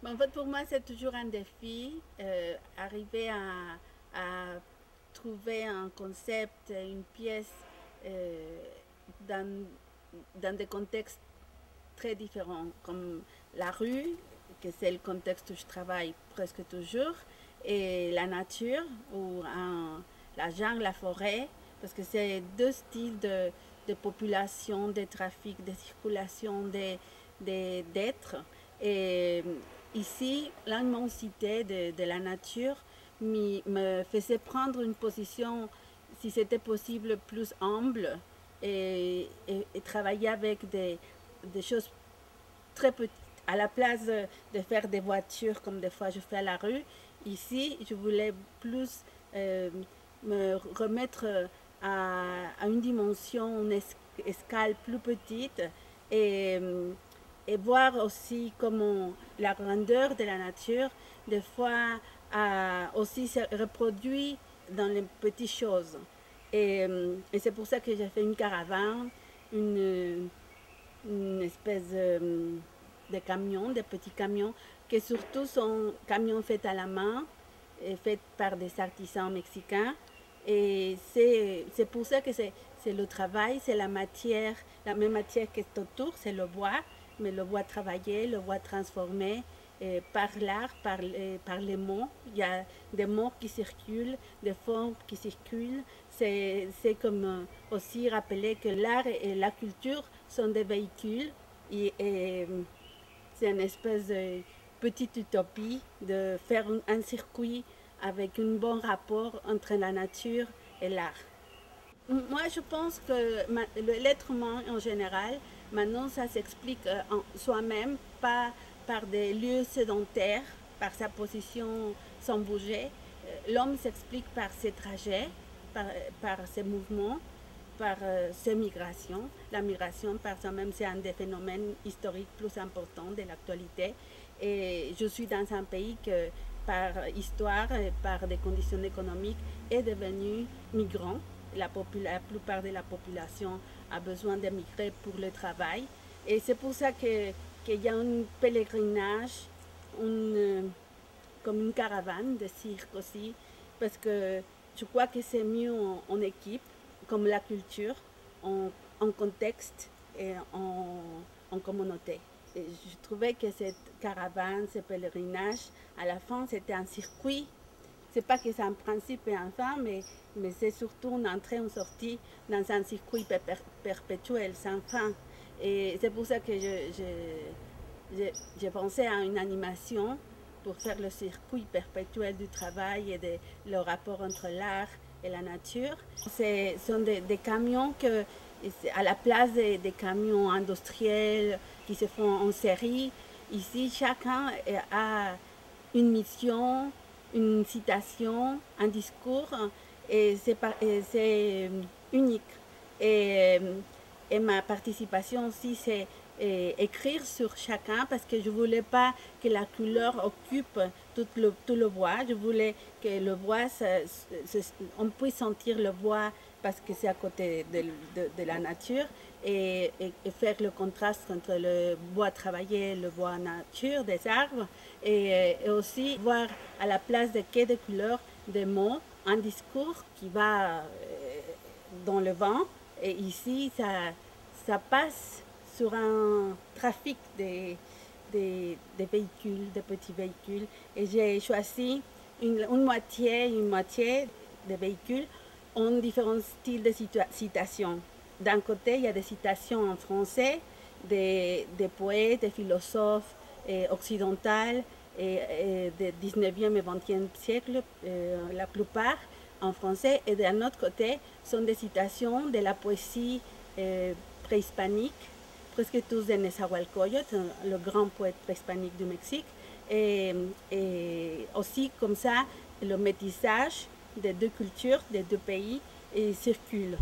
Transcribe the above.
En fait, pour moi, c'est toujours un défi, arriver à trouver un concept, une pièce euh, dans, dans des contextes très différents, comme la rue, que c'est le contexte où je travaille presque toujours, et la nature, ou la jungle, la forêt, parce que c'est deux styles de population, de trafic, de circulation, d'être. Et ici, l'immensité de la nature me faisait prendre une position, si c'était possible, plus humble et travailler avec des choses très petites. À la place de faire des voitures comme des fois je fais à la rue, ici, je voulais plus euh, me remettre à une dimension, une escale plus petite et, et voir aussi comment la grandeur de la nature, des fois, aussi se reproduit dans les petites choses. Et c'est pour ça que j'ai fait une caravane, une, une espèce de camions, de petits camions, qui surtout sont camions faits à la main, et faits par des artisans mexicains. Et c'est pour ça que c'est le travail, c'est la même matière qui est autour, c'est le bois, mais le bois travaillé, le bois transformé par l'art, par les mots. Il y a des mots qui circulent, des formes qui circulent. C'est comme aussi rappeler que l'art et la culture sont des véhicules et c'est une espèce de petite utopie de faire un circuit avec un bon rapport entre la nature et l'art. Moi, je pense que l'être humain en général, maintenant, ça s'explique en soi-même, pas par des lieux sédentaires, par sa position sans bouger. L'homme s'explique par ses trajets, par ses mouvements, par ses migrations. La migration, par soi-même, c'est un des phénomènes historiques plus importants de l'actualité. Et je suis dans un pays que, par histoire et par des conditions économiques, est devenu migrant. La plupart de la population a besoin d'émigrer pour le travail. Et c'est pour ça qu'il y a un pèlerinage, comme une caravane de cirque aussi, parce que je crois que c'est mieux en équipe, comme la culture, en contexte et en communauté. Et je trouvais que cette caravane, ce pèlerinage, à la fin, c'était un circuit. C'est pas que c'est un principe et un fin, mais c'est surtout une entrée, une sortie dans un circuit perpétuel, sans fin. Et c'est pour ça que j'ai pensé à une animation pour faire le circuit perpétuel du travail et le rapport entre l'art et la nature. Ce sont des camions que, à la place des camions industriels qui se font en série, ici chacun a une mission, une citation, un discours, et c'est unique. Et, et ma participation aussi, c'est écrire sur chacun parce que je ne voulais pas que la couleur occupe tout le bois. Je voulais que le bois, on puisse sentir le bois parce que c'est à côté de la nature et faire le contraste entre le bois travaillé, le bois nature des arbres et aussi voir à la place de quai de couleurs des mots, un discours qui va dans le vent et ici ça passe sur un trafic des véhicules, des petits véhicules et j'ai choisi une moitié des véhicules ont différents styles de citations. D'un côté, il y a des citations en français, des poètes, des philosophes occidentaux du 19e et 20e siècle, la plupart en français. Et d'un autre côté, sont des citations de la poésie préhispanique, presque tous de Nezahualcóyotl, le grand poète préhispanique du Mexique. Et aussi, comme ça, le métissage des deux cultures, des deux pays, circule.